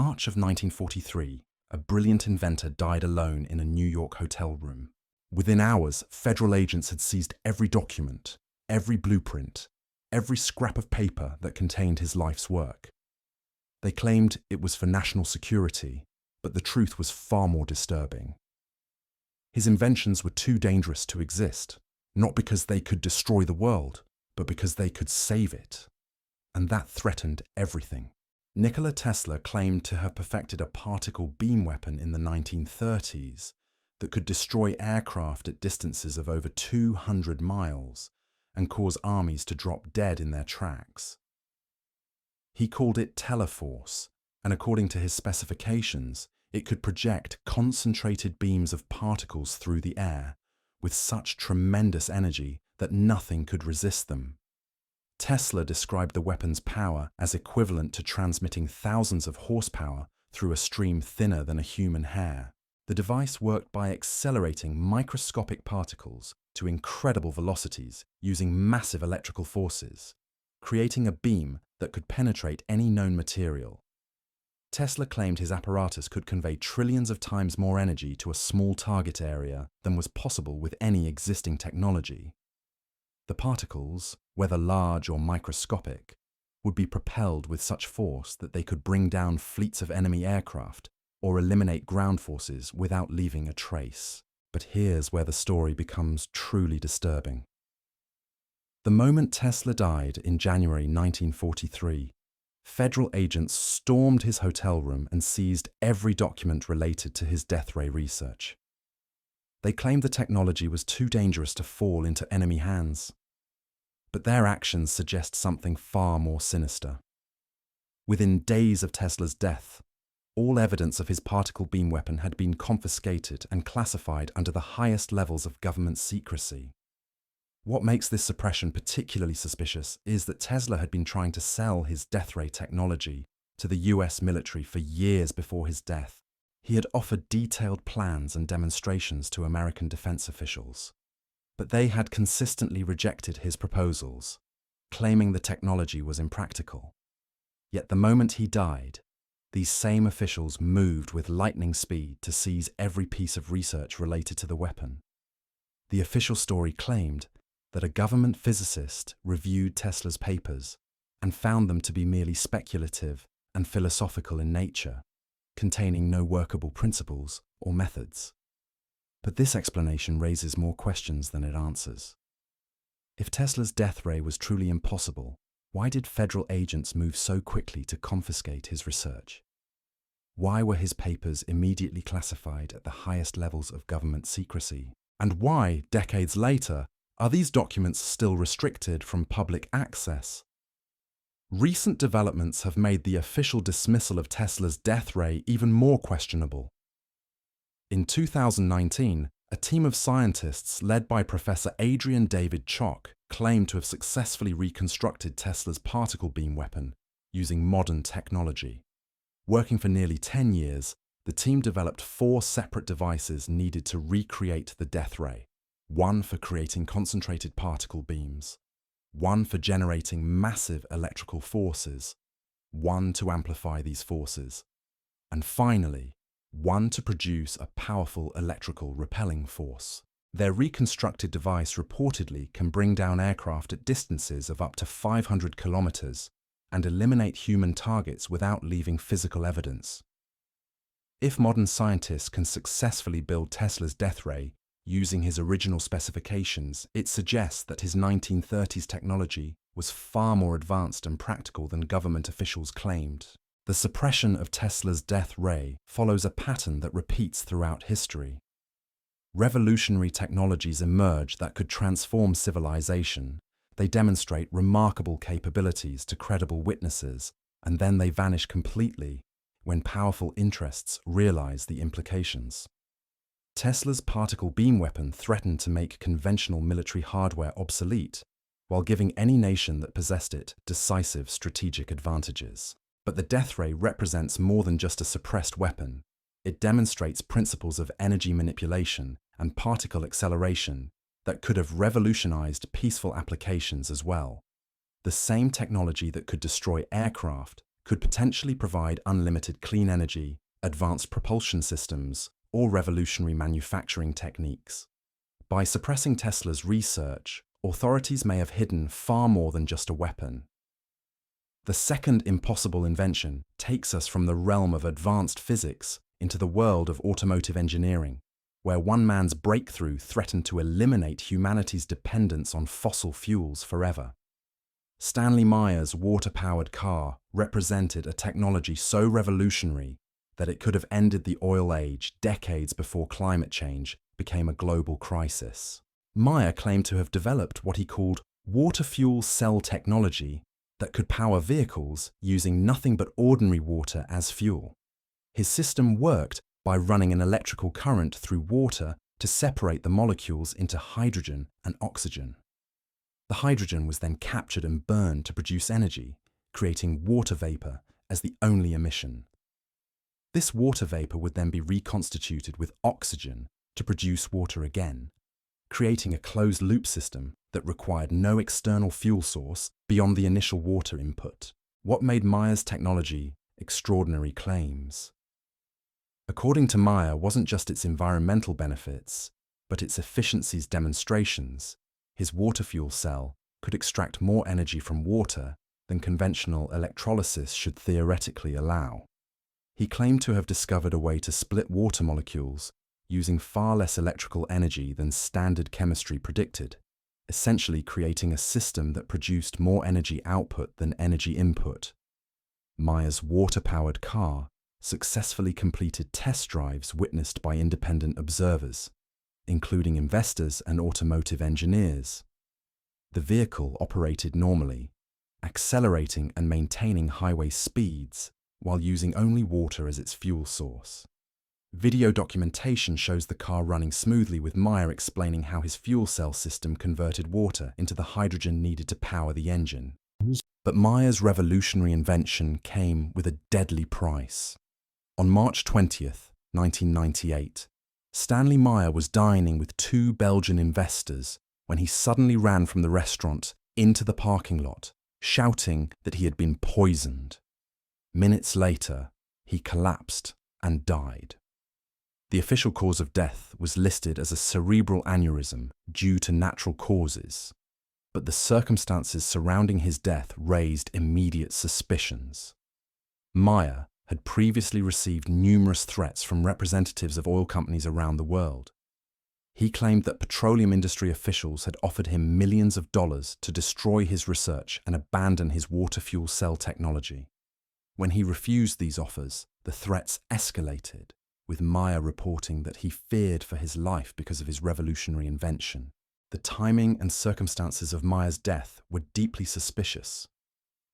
March of 1943, a brilliant inventor died alone in a New York hotel room. Within hours, federal agents had seized every document, every blueprint, every scrap of paper that contained his life's work. They claimed it was for national security, but the truth was far more disturbing. His inventions were too dangerous to exist, not because they could destroy the world, but because they could save it. And that threatened everything. Nikola Tesla claimed to have perfected a particle beam weapon in the 1930s that could destroy aircraft at distances of over 200 miles and cause armies to drop dead in their tracks. He called it Teleforce, and according to his specifications, it could project concentrated beams of particles through the air with such tremendous energy that nothing could resist them. Tesla described the weapon's power as equivalent to transmitting thousands of horsepower through a stream thinner than a human hair. The device worked by accelerating microscopic particles to incredible velocities using massive electrical forces, creating a beam that could penetrate any known material. Tesla claimed his apparatus could convey trillions of times more energy to a small target area than was possible with any existing technology. The particles, whether large or microscopic, would be propelled with such force that they could bring down fleets of enemy aircraft or eliminate ground forces without leaving a trace. But here's where the story becomes truly disturbing. The moment Tesla died in January 1943, federal agents stormed his hotel room and seized every document related to his death ray research. They claimed the technology was too dangerous to fall into enemy hands. But their actions suggest something far more sinister. Within days of Tesla's death, all evidence of his particle beam weapon had been confiscated and classified under the highest levels of government secrecy. What makes this suppression particularly suspicious is that Tesla had been trying to sell his death ray technology to the US military for years before his death. He had offered detailed plans and demonstrations to American defense officials, but they had consistently rejected his proposals, claiming the technology was impractical. Yet the moment he died, these same officials moved with lightning speed to seize every piece of research related to the weapon. The official story claimed that a government physicist reviewed Tesla's papers and found them to be merely speculative and philosophical in nature, containing no workable principles or methods. But this explanation raises more questions than it answers. If Tesla's death ray was truly impossible, why did federal agents move so quickly to confiscate his research? Why were his papers immediately classified at the highest levels of government secrecy? And why, decades later, are these documents still restricted from public access? Recent developments have made the official dismissal of Tesla's death ray even more questionable. In 2019, a team of scientists led by Professor Adrian David Chock claimed to have successfully reconstructed Tesla's particle beam weapon using modern technology. Working for nearly 10 years, the team developed 4 separate devices needed to recreate the death ray. One for creating concentrated particle beams, one for generating massive electrical forces, one to amplify these forces, and finally, one to produce a powerful electrical repelling force. Their reconstructed device reportedly can bring down aircraft at distances of up to 500 kilometers and eliminate human targets without leaving physical evidence. If modern scientists can successfully build Tesla's death ray using his original specifications, it suggests that his 1930s technology was far more advanced and practical than government officials claimed. The suppression of Tesla's death ray follows a pattern that repeats throughout history. Revolutionary technologies emerge that could transform civilization. They demonstrate remarkable capabilities to credible witnesses, and then they vanish completely when powerful interests realize the implications. Tesla's particle beam weapon threatened to make conventional military hardware obsolete, while giving any nation that possessed it decisive strategic advantages. But the death ray represents more than just a suppressed weapon. It demonstrates principles of energy manipulation and particle acceleration that could have revolutionized peaceful applications as well. The same technology that could destroy aircraft could potentially provide unlimited clean energy, advanced propulsion systems, or revolutionary manufacturing techniques. By suppressing Tesla's research, authorities may have hidden far more than just a weapon. The second impossible invention takes us from the realm of advanced physics into the world of automotive engineering, where one man's breakthrough threatened to eliminate humanity's dependence on fossil fuels forever. Stanley Meyer's water-powered car represented a technology so revolutionary that it could have ended the oil age decades before climate change became a global crisis. Meyer claimed to have developed what he called water fuel cell technology that could power vehicles using nothing but ordinary water as fuel. His system worked by running an electrical current through water to separate the molecules into hydrogen and oxygen. The hydrogen was then captured and burned to produce energy, creating water vapor as the only emission. This water vapor would then be reconstituted with oxygen to produce water again, creating a closed-loop system that required no external fuel source beyond the initial water input. What made Meyer's technology extraordinary claims? According to Meyer, wasn't just its environmental benefits, but its efficiency's demonstrations. His water fuel cell could extract more energy from water than conventional electrolysis should theoretically allow. He claimed to have discovered a way to split water molecules using far less electrical energy than standard chemistry predicted, essentially creating a system that produced more energy output than energy input. Meyer's water-powered car successfully completed test drives witnessed by independent observers, including investors and automotive engineers. The vehicle operated normally, accelerating and maintaining highway speeds while using only water as its fuel source. Video documentation shows the car running smoothly, with Meyer explaining how his fuel cell system converted water into the hydrogen needed to power the engine. But Meyer's revolutionary invention came with a deadly price. On March 20th, 1998, Stanley Meyer was dining with two Belgian investors when he suddenly ran from the restaurant into the parking lot, shouting that he had been poisoned. Minutes later, he collapsed and died. The official cause of death was listed as a cerebral aneurysm due to natural causes, but the circumstances surrounding his death raised immediate suspicions. Meyer had previously received numerous threats from representatives of oil companies around the world. He claimed that petroleum industry officials had offered him millions of dollars to destroy his research and abandon his water fuel cell technology. When he refused these offers, the threats escalated, with Meyer reporting that he feared for his life because of his revolutionary invention. The timing and circumstances of Meyer's death were deeply suspicious.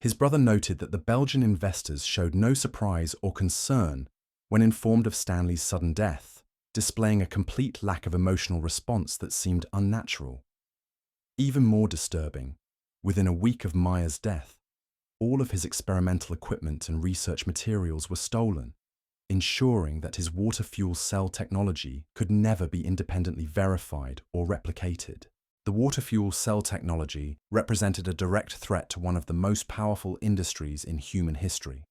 His brother noted that the Belgian investors showed no surprise or concern when informed of Stanley's sudden death, displaying a complete lack of emotional response that seemed unnatural. Even more disturbing, within a week of Meyer's death, all of his experimental equipment and research materials were stolen, ensuring that his water fuel cell technology could never be independently verified or replicated. The water fuel cell technology represented a direct threat to one of the most powerful industries in human history.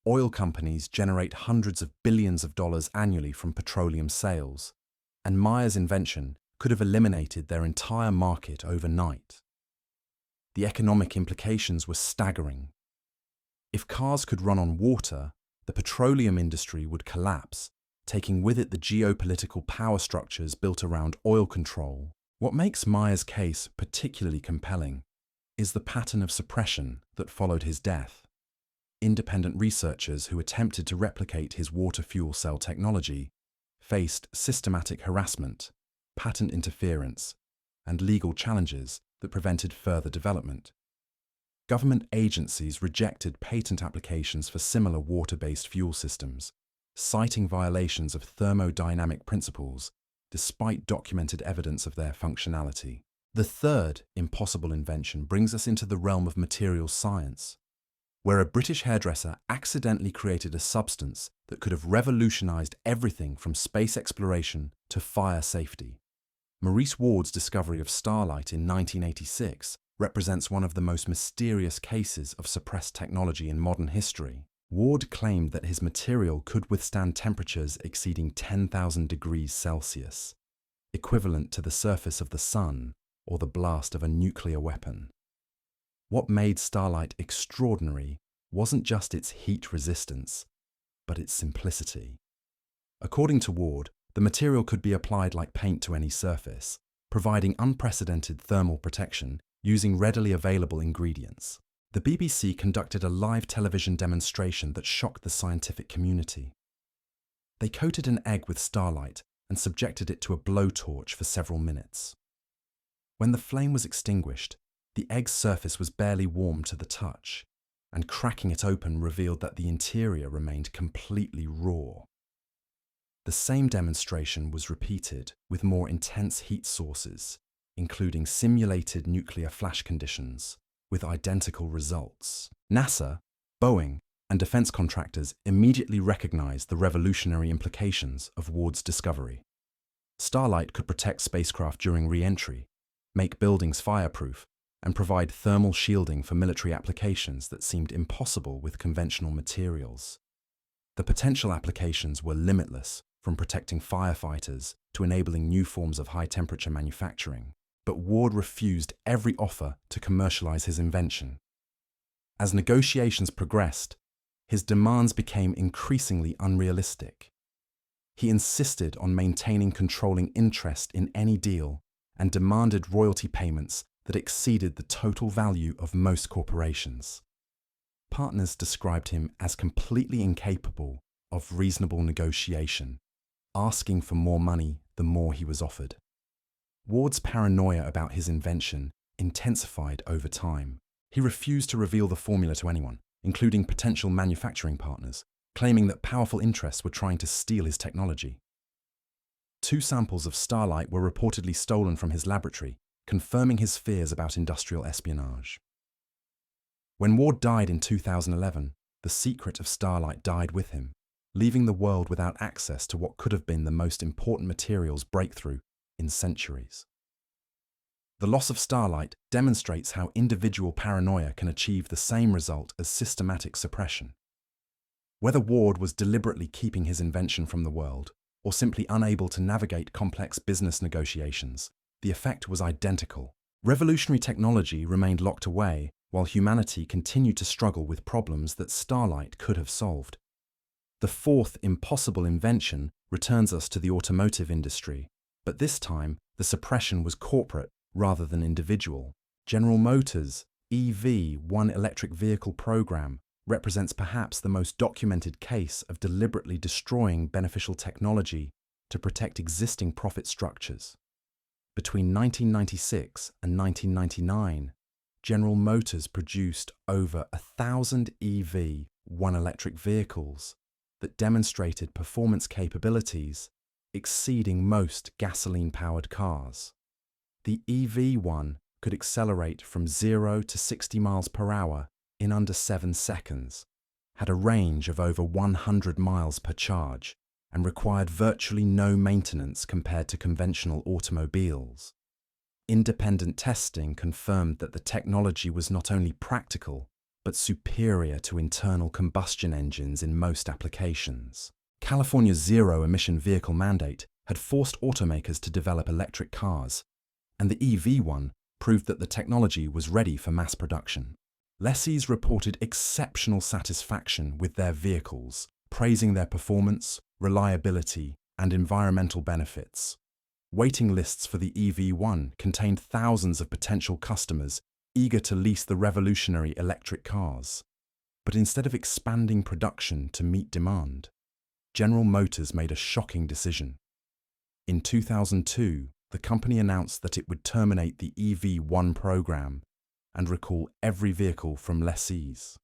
Oil companies generate hundreds of billions of dollars annually from petroleum sales, and Meyer's invention could have eliminated their entire market overnight. The economic implications were staggering. If cars could run on water, the petroleum industry would collapse, taking with it the geopolitical power structures built around oil control. What makes Meyer's case particularly compelling is the pattern of suppression that followed his death. Independent researchers who attempted to replicate his water fuel cell technology faced systematic harassment, patent interference, and legal challenges that prevented further development. Government agencies rejected patent applications for similar water-based fuel systems, citing violations of thermodynamic principles despite documented evidence of their functionality. The third impossible invention brings us into the realm of materials science, where a British hairdresser accidentally created a substance that could have revolutionized everything from space exploration to fire safety. Maurice Ward's discovery of starlight in 1986 represents one of the most mysterious cases of suppressed technology in modern history. Ward claimed that his material could withstand temperatures exceeding 10,000 degrees Celsius, equivalent to the surface of the sun or the blast of a nuclear weapon. What made starlight extraordinary wasn't just its heat resistance, but its simplicity. According to Ward, the material could be applied like paint to any surface, providing unprecedented thermal protection using readily available ingredients. The BBC conducted a live television demonstration that shocked the scientific community. They coated an egg with starlight and subjected it to a blowtorch for several minutes. When the flame was extinguished, the egg's surface was barely warm to the touch, and cracking it open revealed that the interior remained completely raw. The same demonstration was repeated with more intense heat sources, including simulated nuclear flash conditions, with identical results. NASA, Boeing, and defense contractors immediately recognized the revolutionary implications of Ward's discovery. Starlight could protect spacecraft during re-entry, make buildings fireproof, and provide thermal shielding for military applications that seemed impossible with conventional materials. The potential applications were limitless, from protecting firefighters to enabling new forms of high-temperature manufacturing. But Ward refused every offer to commercialize his invention. As negotiations progressed, his demands became increasingly unrealistic. He insisted on maintaining controlling interest in any deal and demanded royalty payments that exceeded the total value of most corporations. Partners described him as completely incapable of reasonable negotiation, asking for more money the more he was offered. Ward's paranoia about his invention intensified over time. He refused to reveal the formula to anyone, including potential manufacturing partners, claiming that powerful interests were trying to steal his technology. 2 samples of starlight were reportedly stolen from his laboratory, confirming his fears about industrial espionage. When Ward died in 2011, the secret of starlight died with him, leaving the world without access to what could have been the most important materials breakthrough in centuries. The loss of starlight demonstrates how individual paranoia can achieve the same result as systematic suppression. Whether Ward was deliberately keeping his invention from the world, or simply unable to navigate complex business negotiations, the effect was identical. Revolutionary technology remained locked away, while humanity continued to struggle with problems that starlight could have solved. The 4th impossible invention returns us to the automotive industry, but this time the suppression was corporate rather than individual. General Motors EV1 electric vehicle program represents perhaps the most documented case of deliberately destroying beneficial technology to protect existing profit structures. Between 1996 and 1999, General Motors produced over 1,000 EV1 electric vehicles that demonstrated performance capabilities exceeding most gasoline-powered cars. The EV1 could accelerate from 0 to 60 miles per hour in under 7 seconds, had a range of over 100 miles per charge, and required virtually no maintenance compared to conventional automobiles. Independent testing confirmed that the technology was not only practical, but superior to internal combustion engines in most applications. California's zero-emission vehicle mandate had forced automakers to develop electric cars, and the EV1 proved that the technology was ready for mass production. Lessees reported exceptional satisfaction with their vehicles, praising their performance, reliability, and environmental benefits. Waiting lists for the EV1 contained thousands of potential customers eager to lease the revolutionary electric cars. But instead of expanding production to meet demand, General Motors made a shocking decision. In 2002, the company announced that it would terminate the EV1 program and recall every vehicle from lessees.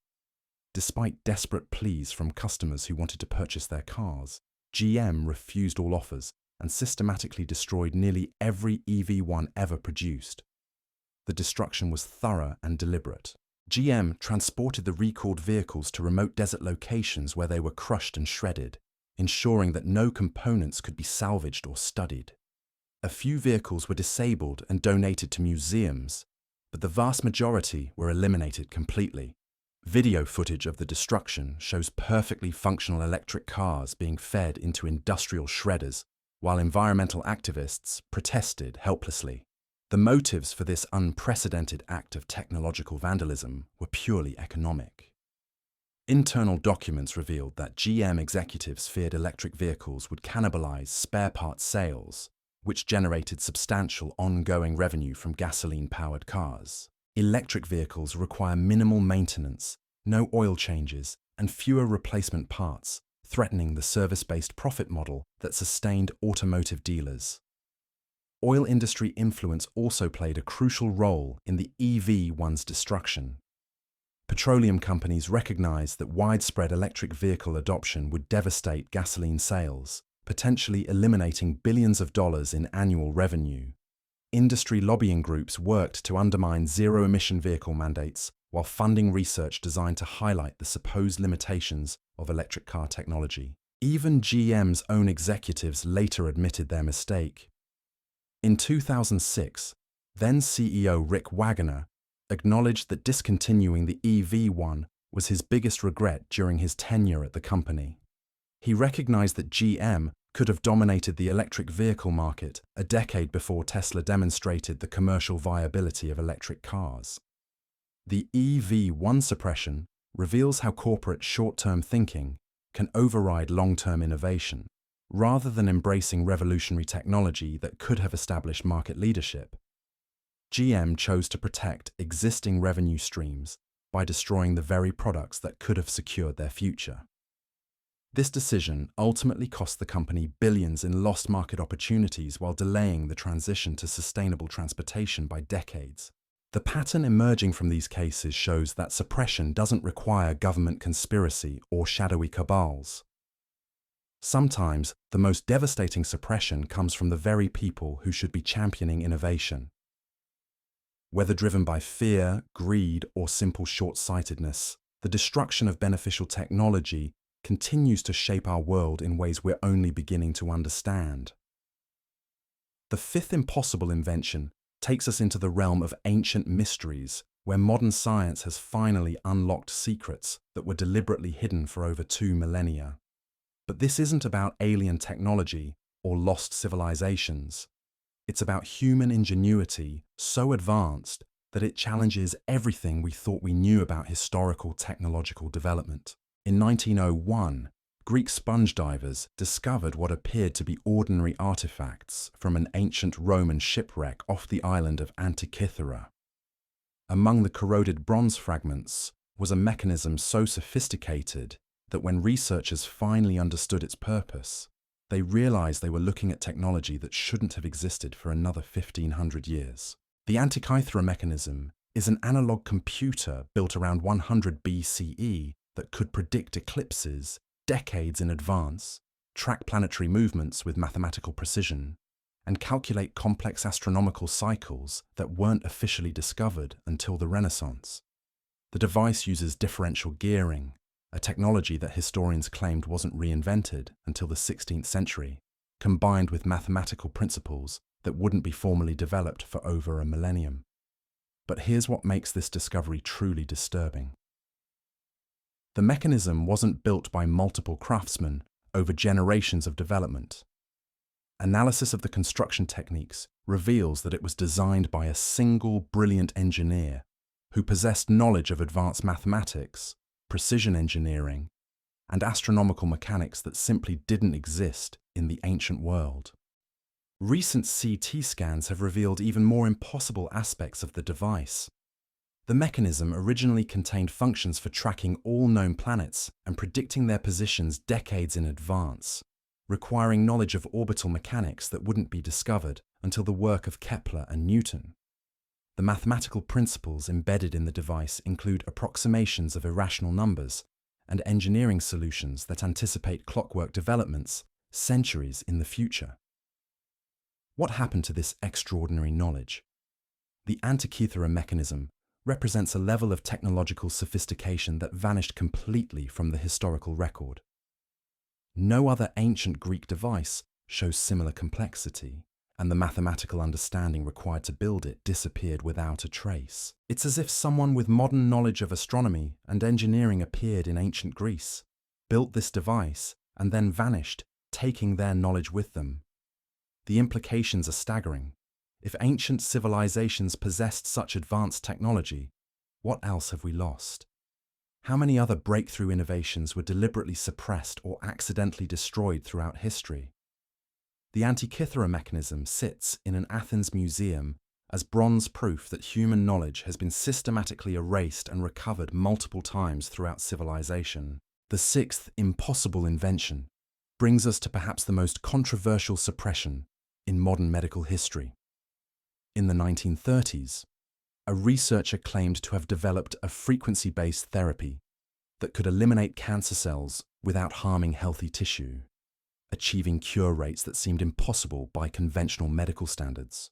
Despite desperate pleas from customers who wanted to purchase their cars, GM refused all offers and systematically destroyed nearly every EV1 ever produced. The destruction was thorough and deliberate. GM transported the recalled vehicles to remote desert locations where they were crushed and shredded, ensuring that no components could be salvaged or studied. A few vehicles were disabled and donated to museums, but the vast majority were eliminated completely. Video footage of the destruction shows perfectly functional electric cars being fed into industrial shredders, while environmental activists protested helplessly. The motives for this unprecedented act of technological vandalism were purely economic. Internal documents revealed that GM executives feared electric vehicles would cannibalize spare parts sales, which generated substantial ongoing revenue from gasoline-powered cars. Electric vehicles require minimal maintenance, no oil changes, and fewer replacement parts, threatening the service-based profit model that sustained automotive dealers. Oil industry influence also played a crucial role in the EV1's destruction. Petroleum companies recognized that widespread electric vehicle adoption would devastate gasoline sales, potentially eliminating billions of dollars in annual revenue. Industry lobbying groups worked to undermine zero-emission vehicle mandates while funding research designed to highlight the supposed limitations of electric car technology. Even GM's own executives later admitted their mistake. In 2006, then CEO Rick Wagoner acknowledged that discontinuing the EV1 was his biggest regret during his tenure at the company. He recognized that GM could have dominated the electric vehicle market a decade before Tesla demonstrated the commercial viability of electric cars. The EV1 suppression reveals how corporate short-term thinking can override long-term innovation. Rather than embracing revolutionary technology that could have established market leadership, GM chose to protect existing revenue streams by destroying the very products that could have secured their future. This decision ultimately cost the company billions in lost market opportunities while delaying the transition to sustainable transportation by decades. The pattern emerging from these cases shows that suppression doesn't require government conspiracy or shadowy cabals. Sometimes, the most devastating suppression comes from the very people who should be championing innovation. Whether driven by fear, greed, or simple short-sightedness, the destruction of beneficial technology continues to shape our world in ways we're only beginning to understand. The fifth impossible invention takes us into the realm of ancient mysteries, where modern science has finally unlocked secrets that were deliberately hidden for over 2 millennia. But this isn't about alien technology or lost civilizations. It's about human ingenuity so advanced that it challenges everything we thought we knew about historical technological development. In 1901, Greek sponge divers discovered what appeared to be ordinary artifacts from an ancient Roman shipwreck off the island of Antikythera. Among the corroded bronze fragments was a mechanism so sophisticated that when researchers finally understood its purpose, they realized they were looking at technology that shouldn't have existed for another 1,500 years. The Antikythera mechanism is an analog computer built around 100 BCE that could predict eclipses decades in advance, track planetary movements with mathematical precision, and calculate complex astronomical cycles that weren't officially discovered until the Renaissance. The device uses differential gearing, a technology that historians claimed wasn't reinvented until the 16th century, combined with mathematical principles that wouldn't be formally developed for over a millennium. But here's what makes this discovery truly disturbing. The mechanism wasn't built by multiple craftsmen over generations of development. Analysis of the construction techniques reveals that it was designed by a single brilliant engineer who possessed knowledge of advanced mathematics, precision engineering, and astronomical mechanics that simply didn't exist in the ancient world. Recent CT scans have revealed even more impossible aspects of the device. The mechanism originally contained functions for tracking all known planets and predicting their positions decades in advance, requiring knowledge of orbital mechanics that wouldn't be discovered until the work of Kepler and Newton. The mathematical principles embedded in the device include approximations of irrational numbers and engineering solutions that anticipate clockwork developments centuries in the future. What happened to this extraordinary knowledge? The Antikythera mechanism represents a level of technological sophistication that vanished completely from the historical record. No other ancient Greek device shows similar complexity, and the mathematical understanding required to build it disappeared without a trace. It's as if someone with modern knowledge of astronomy and engineering appeared in ancient Greece, built this device, and then vanished, taking their knowledge with them. The implications are staggering. If ancient civilizations possessed such advanced technology, what else have we lost? How many other breakthrough innovations were deliberately suppressed or accidentally destroyed throughout history? The Antikythera mechanism sits in an Athens museum as bronze proof that human knowledge has been systematically erased and recovered multiple times throughout civilization. The sixth impossible invention brings us to perhaps the most controversial suppression in modern medical history. In the 1930s, a researcher claimed to have developed a frequency-based therapy that could eliminate cancer cells without harming healthy tissue, achieving cure rates that seemed impossible by conventional medical standards.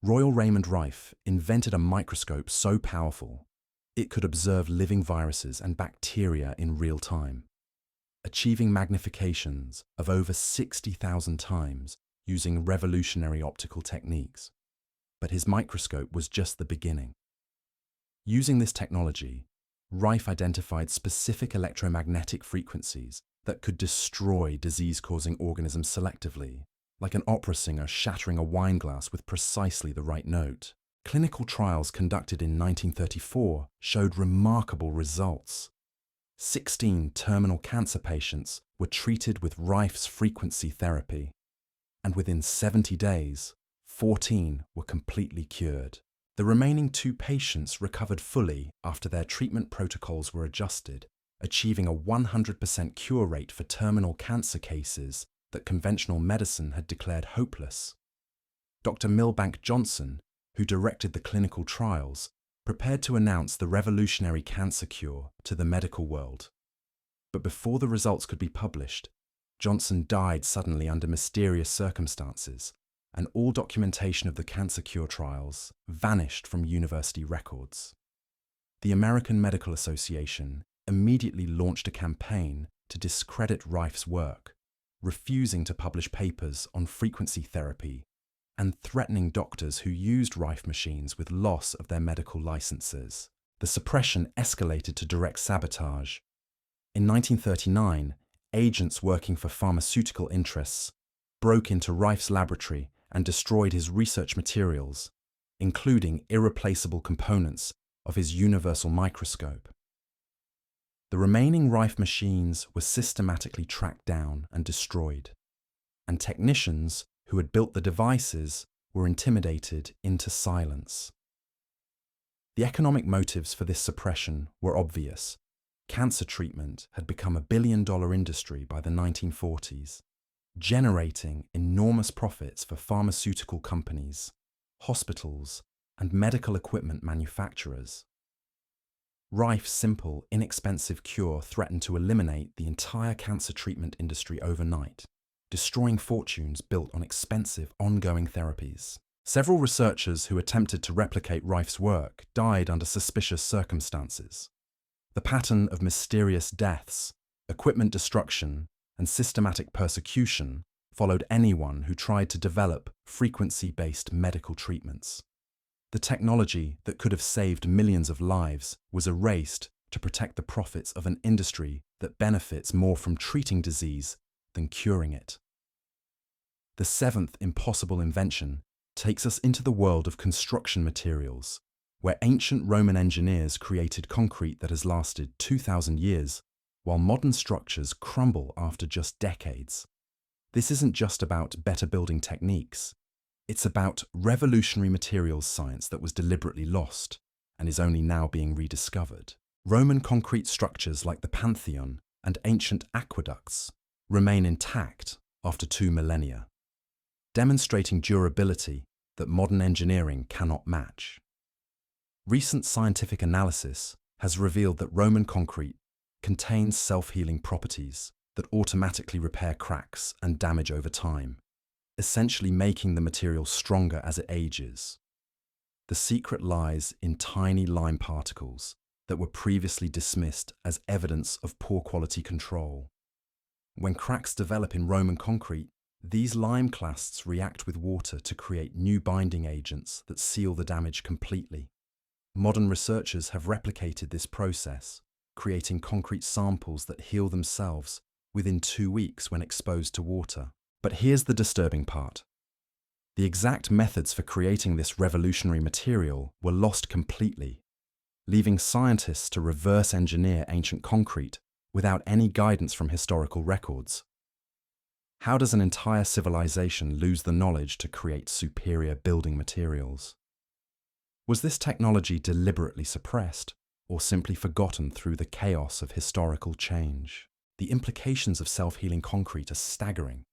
Royal Raymond Rife invented a microscope so powerful it could observe living viruses and bacteria in real time, achieving magnifications of over 60,000 times using revolutionary optical techniques. But his microscope was just the beginning. Using this technology, Rife identified specific electromagnetic frequencies that could destroy disease-causing organisms selectively, like an opera singer shattering a wine glass with precisely the right note. Clinical trials conducted in 1934 showed remarkable results. 16 terminal cancer patients were treated with Rife's frequency therapy, and within 70 days, 14 were completely cured. The remaining 2 patients recovered fully after their treatment protocols were adjusted, achieving a 100% cure rate for terminal cancer cases that conventional medicine had declared hopeless. Dr. Milbank Johnson, who directed the clinical trials, prepared to announce the revolutionary cancer cure to the medical world. But before the results could be published, Johnson died suddenly under mysterious circumstances, and all documentation of the cancer cure trials vanished from university records. The American Medical Association immediately launched a campaign to discredit Rife's work, refusing to publish papers on frequency therapy and threatening doctors who used Rife machines with loss of their medical licenses. The suppression escalated to direct sabotage. In 1939, agents working for pharmaceutical interests broke into Rife's laboratory and destroyed his research materials, including irreplaceable components of his universal microscope. The remaining Rife machines were systematically tracked down and destroyed, and technicians who had built the devices were intimidated into silence. The economic motives for this suppression were obvious. Cancer treatment had become a billion-dollar industry by the 1940s, generating enormous profits for pharmaceutical companies, hospitals, and medical equipment manufacturers. Rife's simple, inexpensive cure threatened to eliminate the entire cancer treatment industry overnight, destroying fortunes built on expensive, ongoing therapies. Several researchers who attempted to replicate Rife's work died under suspicious circumstances. The pattern of mysterious deaths, equipment destruction, and systematic persecution followed anyone who tried to develop frequency-based medical treatments. The technology that could have saved millions of lives was erased to protect the profits of an industry that benefits more from treating disease than curing it. The seventh impossible invention takes us into the world of construction materials, where ancient Roman engineers created concrete that has lasted 2,000 years, while modern structures crumble after just decades. This isn't just about better building techniques. It's about revolutionary materials science that was deliberately lost and is only now being rediscovered. Roman concrete structures like the Pantheon and ancient aqueducts remain intact after 2 millennia, demonstrating durability that modern engineering cannot match. Recent scientific analysis has revealed that Roman concrete contains self-healing properties that automatically repair cracks and damage over time, essentially making the material stronger as it ages. The secret lies in tiny lime particles that were previously dismissed as evidence of poor quality control. When cracks develop in Roman concrete, These lime clasts react with water to create new binding agents that seal the damage completely. Modern researchers have replicated this process, creating concrete samples that heal themselves within 2 weeks when exposed to water. But here's the disturbing part. The exact methods for creating this revolutionary material were lost completely, leaving scientists to reverse engineer ancient concrete without any guidance from historical records. How does an entire civilization lose the knowledge to create superior building materials? Was this technology deliberately suppressed, or simply forgotten through the chaos of historical change? The implications of self-healing concrete are staggering.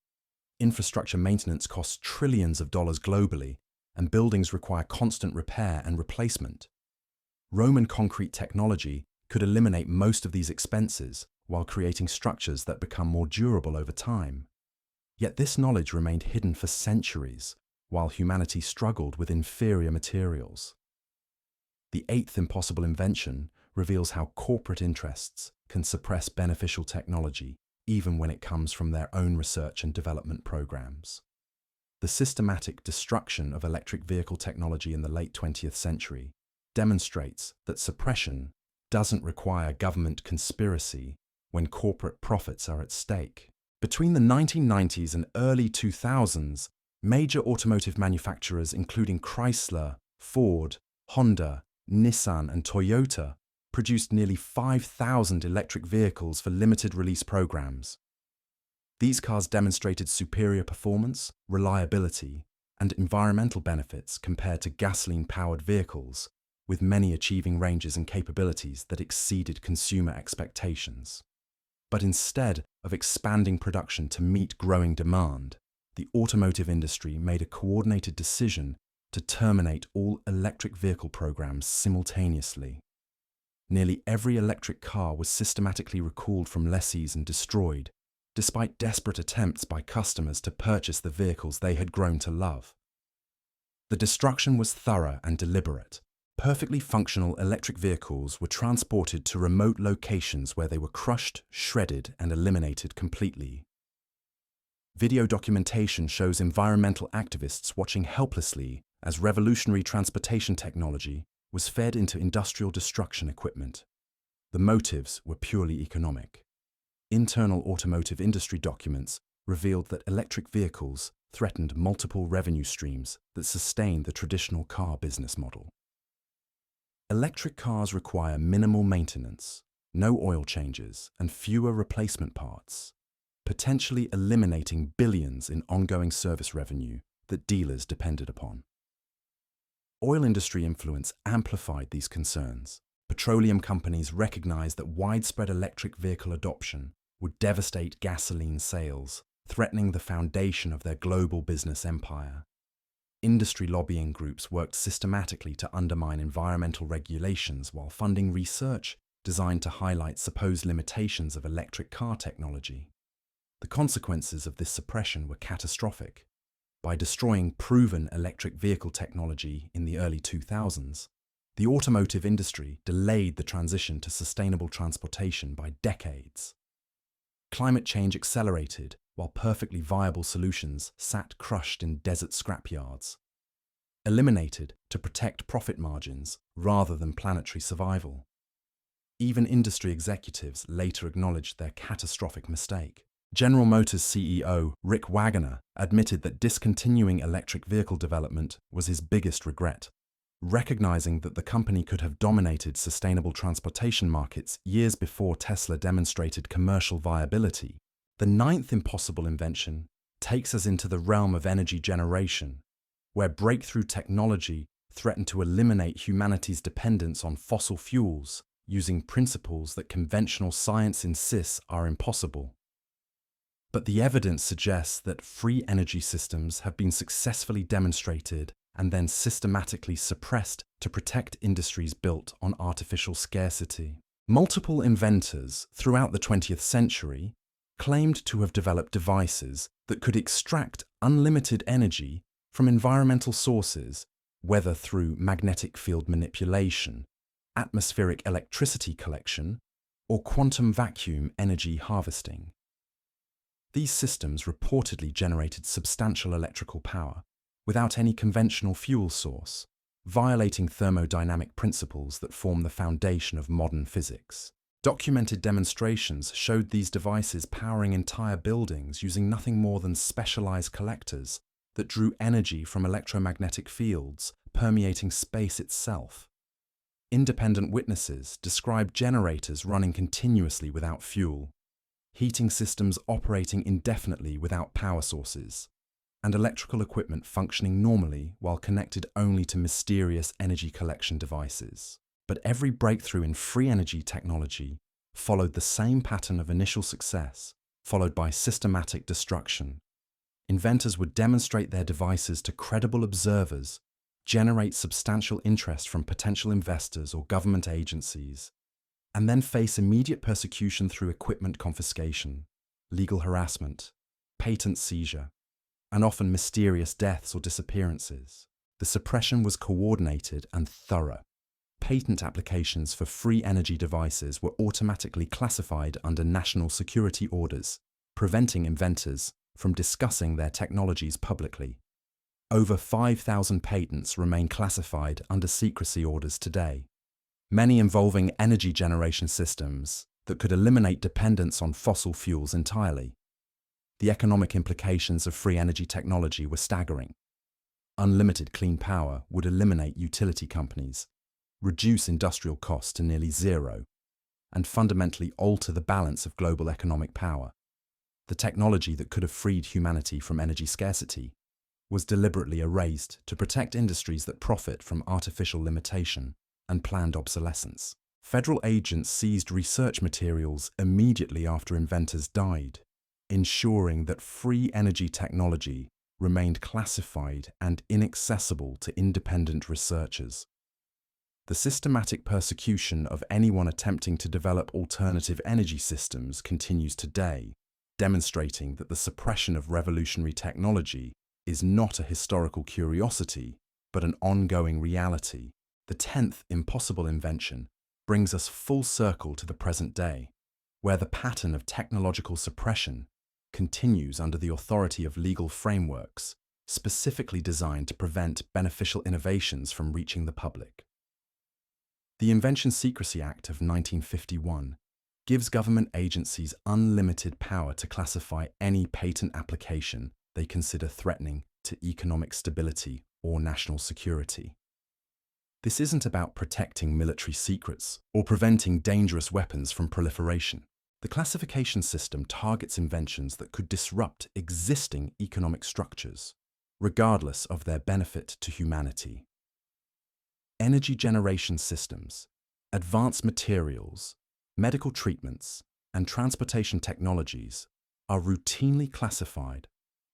Infrastructure maintenance costs trillions of dollars globally, and buildings require constant repair and replacement. Roman concrete technology could eliminate most of these expenses while creating structures that become more durable over time. Yet this knowledge remained hidden for centuries, while humanity struggled with inferior materials. The eighth impossible invention reveals how corporate interests can suppress beneficial technology, even when it comes from their own research and development programs. The systematic destruction of electric vehicle technology in the late 20th century demonstrates that suppression doesn't require government conspiracy when corporate profits are at stake. Between the 1990s and early 2000s, major automotive manufacturers including Chrysler, Ford, Honda, Nissan, and Toyota produced nearly 5,000 electric vehicles for limited release programs. These cars demonstrated superior performance, reliability, and environmental benefits compared to gasoline-powered vehicles, with many achieving ranges and capabilities that exceeded consumer expectations. But instead of expanding production to meet growing demand, the automotive industry made a coordinated decision to terminate all electric vehicle programs simultaneously. Nearly every electric car was systematically recalled from lessees and destroyed, despite desperate attempts by customers to purchase the vehicles they had grown to love. The destruction was thorough and deliberate. Perfectly functional electric vehicles were transported to remote locations where they were crushed, shredded, and eliminated completely. Video documentation shows environmental activists watching helplessly as revolutionary transportation technology was fed into industrial destruction equipment. The motives were purely economic. Internal automotive industry documents revealed that electric vehicles threatened multiple revenue streams that sustained the traditional car business model. Electric cars require minimal maintenance, no oil changes, and fewer replacement parts, potentially eliminating billions in ongoing service revenue that dealers depended upon. Oil industry influence amplified these concerns. Petroleum companies recognized that widespread electric vehicle adoption would devastate gasoline sales, threatening the foundation of their global business empire. Industry lobbying groups worked systematically to undermine environmental regulations while funding research designed to highlight supposed limitations of electric car technology. The consequences of this suppression were catastrophic. By destroying proven electric vehicle technology in the early 2000s, the automotive industry delayed the transition to sustainable transportation by decades. Climate change accelerated while perfectly viable solutions sat crushed in desert scrapyards, eliminated to protect profit margins rather than planetary survival. Even industry executives later acknowledged their catastrophic mistake. General Motors CEO Rick Wagoner admitted that discontinuing electric vehicle development was his biggest regret, recognizing that the company could have dominated sustainable transportation markets years before Tesla demonstrated commercial viability. The ninth impossible invention takes us into the realm of energy generation, where breakthrough technology threatened to eliminate humanity's dependence on fossil fuels using principles that conventional science insists are impossible. But the evidence suggests that free energy systems have been successfully demonstrated and then systematically suppressed to protect industries built on artificial scarcity. Multiple inventors throughout the 20th century claimed to have developed devices that could extract unlimited energy from environmental sources, whether through magnetic field manipulation, atmospheric electricity collection, or quantum vacuum energy harvesting. These systems reportedly generated substantial electrical power without any conventional fuel source, violating thermodynamic principles that form the foundation of modern physics. Documented demonstrations showed these devices powering entire buildings using nothing more than specialized collectors that drew energy from electromagnetic fields permeating space itself. Independent witnesses described generators running continuously without fuel, heating systems operating indefinitely without power sources, and electrical equipment functioning normally while connected only to mysterious energy collection devices. But every breakthrough in free energy technology followed the same pattern of initial success, followed by systematic destruction. Inventors would demonstrate their devices to credible observers, generate substantial interest from potential investors or government agencies, and then face immediate persecution through equipment confiscation, legal harassment, patent seizure, and often mysterious deaths or disappearances. The suppression was coordinated and thorough. Patent applications for free energy devices were automatically classified under national security orders, preventing inventors from discussing their technologies publicly. Over 5,000 patents remain classified under secrecy orders today, many involving energy generation systems that could eliminate dependence on fossil fuels entirely. The economic implications of free energy technology were staggering. Unlimited clean power would eliminate utility companies, reduce industrial costs to nearly zero, and fundamentally alter the balance of global economic power. The technology that could have freed humanity from energy scarcity was deliberately erased to protect industries that profit from artificial limitation and planned obsolescence. Federal agents seized research materials immediately after inventors died, ensuring that free energy technology remained classified and inaccessible to independent researchers. The systematic persecution of anyone attempting to develop alternative energy systems continues today, demonstrating that the suppression of revolutionary technology is not a historical curiosity, but an ongoing reality. The 10th impossible invention brings us full circle to the present day, where the pattern of technological suppression continues under the authority of legal frameworks specifically designed to prevent beneficial innovations from reaching the public. The Invention Secrecy Act of 1951 gives government agencies unlimited power to classify any patent application they consider threatening to economic stability or national security. This isn't about protecting military secrets or preventing dangerous weapons from proliferation. The classification system targets inventions that could disrupt existing economic structures, regardless of their benefit to humanity. Energy generation systems, advanced materials, medical treatments, and transportation technologies are routinely classified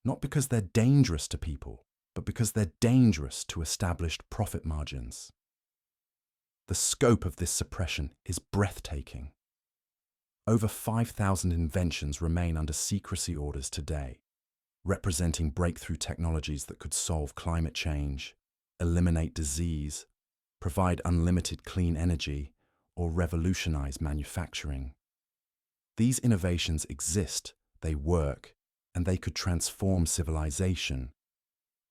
not because they're dangerous to people, but because they're dangerous to established profit margins. The scope of this suppression is breathtaking. Over 5,000 inventions remain under secrecy orders today, representing breakthrough technologies that could solve climate change, eliminate disease, provide unlimited clean energy, or revolutionize manufacturing. These innovations exist, they work, and they could transform civilization.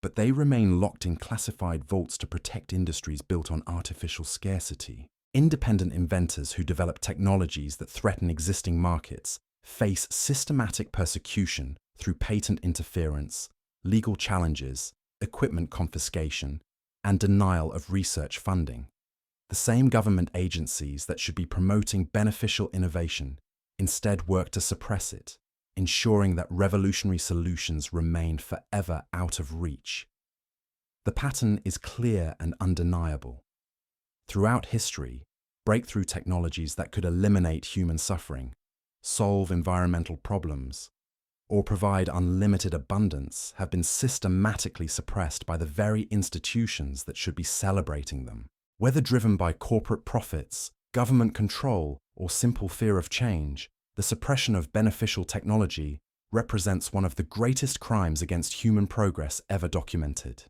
But they remain locked in classified vaults to protect industries built on artificial scarcity. Independent inventors who develop technologies that threaten existing markets face systematic persecution through patent interference, legal challenges, equipment confiscation, and denial of research funding. The same government agencies that should be promoting beneficial innovation instead work to suppress it, ensuring that revolutionary solutions remain forever out of reach. The pattern is clear and undeniable. Throughout history, breakthrough technologies that could eliminate human suffering, solve environmental problems, or provide unlimited abundance have been systematically suppressed by the very institutions that should be celebrating them. Whether driven by corporate profits, government control, or simple fear of change, the suppression of beneficial technology represents one of the greatest crimes against human progress ever documented.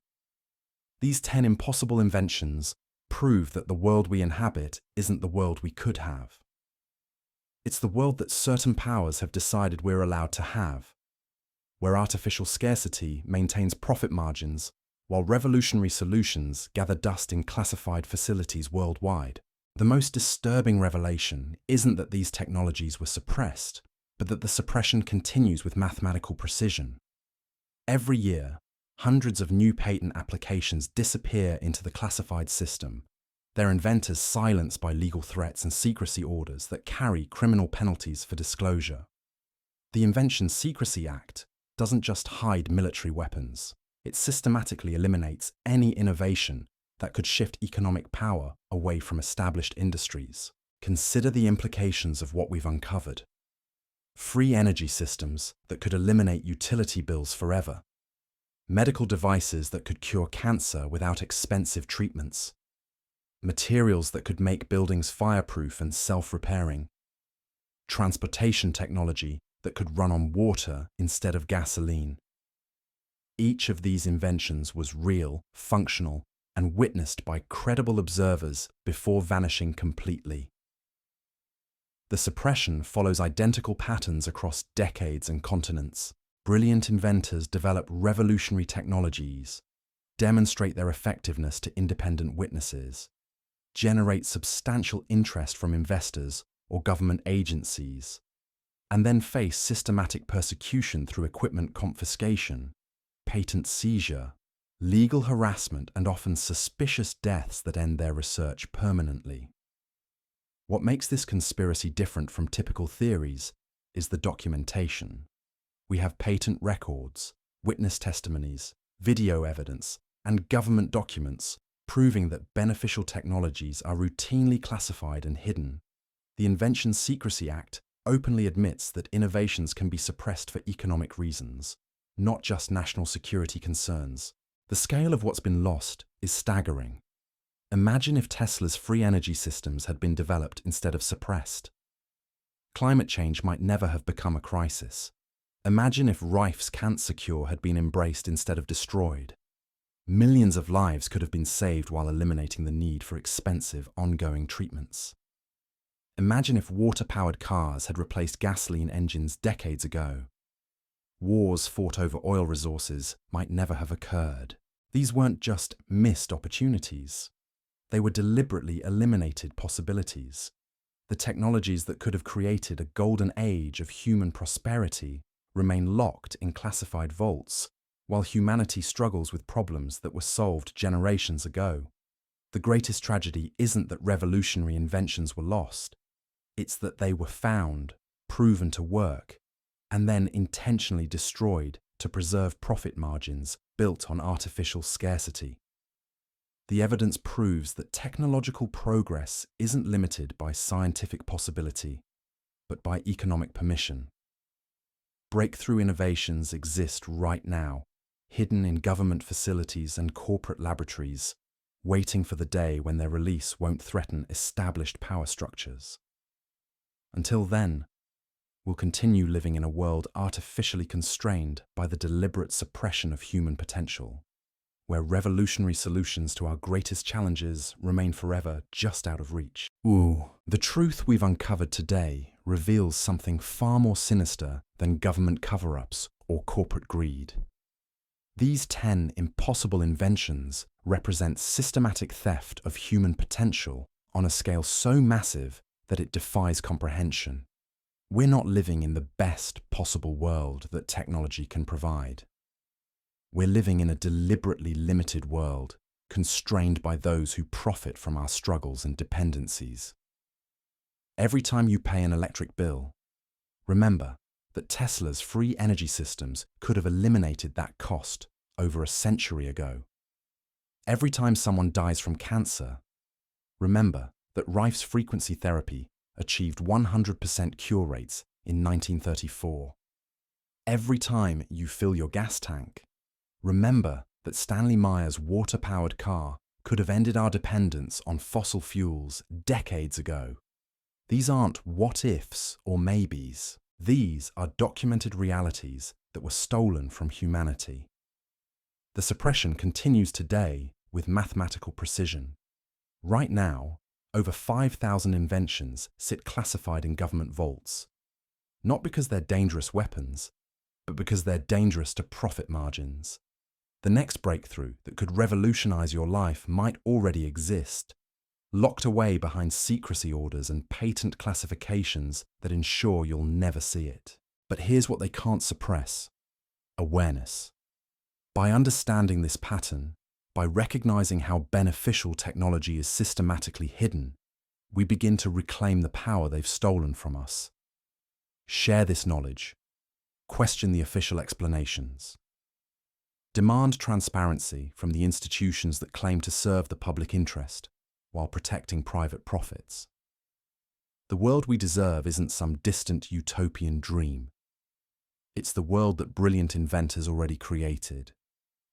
These 10 impossible inventions prove that the world we inhabit isn't the world we could have. It's the world that certain powers have decided we're allowed to have, where artificial scarcity maintains profit margins while revolutionary solutions gather dust in classified facilities worldwide. The most disturbing revelation isn't that these technologies were suppressed, but that the suppression continues with mathematical precision. Every year, hundreds of new patent applications disappear into the classified system, their inventors silenced by legal threats and secrecy orders that carry criminal penalties for disclosure. The Inventions Secrecy Act doesn't just hide military weapons. It systematically eliminates any innovation that could shift economic power away from established industries. Consider the implications of what we've uncovered. Free energy systems that could eliminate utility bills forever. Medical devices that could cure cancer without expensive treatments. Materials that could make buildings fireproof and self-repairing. Transportation technology that could run on water instead of gasoline. Each of these inventions was real, functional, and witnessed by credible observers before vanishing completely. The suppression follows identical patterns across decades and continents. Brilliant inventors develop revolutionary technologies, demonstrate their effectiveness to independent witnesses, generate substantial interest from investors or government agencies, and then face systematic persecution through equipment confiscation, patent seizure, legal harassment, and often suspicious deaths that end their research permanently. What makes this conspiracy different from typical theories is the documentation. We have patent records, witness testimonies, video evidence, and government documents proving that beneficial technologies are routinely classified and hidden. The Inventions Secrecy Act openly admits that innovations can be suppressed for economic reasons, not just national security concerns. The scale of what's been lost is staggering. Imagine if Tesla's free energy systems had been developed instead of suppressed. Climate change might never have become a crisis. Imagine if Rife's cancer cure had been embraced instead of destroyed. Millions of lives could have been saved while eliminating the need for expensive, ongoing treatments. Imagine if water-powered cars had replaced gasoline engines decades ago. Wars fought over oil resources might never have occurred. These weren't just missed opportunities. They were deliberately eliminated possibilities. The technologies that could have created a golden age of human prosperity remain locked in classified vaults, while humanity struggles with problems that were solved generations ago. The greatest tragedy isn't that revolutionary inventions were lost. It's that they were found, proven to work, and then intentionally destroyed to preserve profit margins built on artificial scarcity. The evidence proves that technological progress isn't limited by scientific possibility, but by economic permission. Breakthrough innovations exist right now, hidden in government facilities and corporate laboratories, waiting for the day when their release won't threaten established power structures. Until then, we'll continue living in a world artificially constrained by the deliberate suppression of human potential, where revolutionary solutions to our greatest challenges remain forever just out of reach. The truth we've uncovered today reveals something far more sinister than government cover-ups or corporate greed. These 10 impossible inventions represent systematic theft of human potential on a scale so massive that it defies comprehension. We're not living in the best possible world that technology can provide. We're living in a deliberately limited world, constrained by those who profit from our struggles and dependencies. Every time you pay an electric bill, remember that Tesla's free energy systems could have eliminated that cost over a century ago. Every time someone dies from cancer, remember that Rife's frequency therapy achieved 100% cure rates in 1934. Every time you fill your gas tank, remember that Stanley Meyer's water-powered car could have ended our dependence on fossil fuels decades ago. These aren't what-ifs or maybes. These are documented realities that were stolen from humanity. The suppression continues today with mathematical precision. Right now, over 5,000 inventions sit classified in government vaults, not because they're dangerous weapons, but because they're dangerous to profit margins. The next breakthrough that could revolutionize your life might already exist, locked away behind secrecy orders and patent classifications that ensure you'll never see it. But here's what they can't suppress: awareness. By understanding this pattern, by recognizing how beneficial technology is systematically hidden, we begin to reclaim the power they've stolen from us. Share this knowledge. Question the official explanations. Demand transparency from the institutions that claim to serve the public interest while protecting private profits. The world we deserve isn't some distant utopian dream. It's the world that brilliant inventors already created,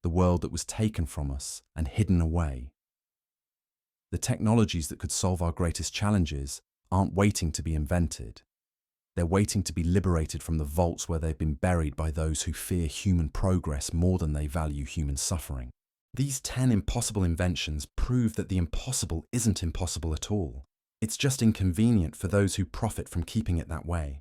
the world that was taken from us and hidden away. The technologies that could solve our greatest challenges aren't waiting to be invented. They're waiting to be liberated from the vaults where they've been buried by those who fear human progress more than they value human suffering. These 10 impossible inventions prove that the impossible isn't impossible at all. It's just inconvenient for those who profit from keeping it that way.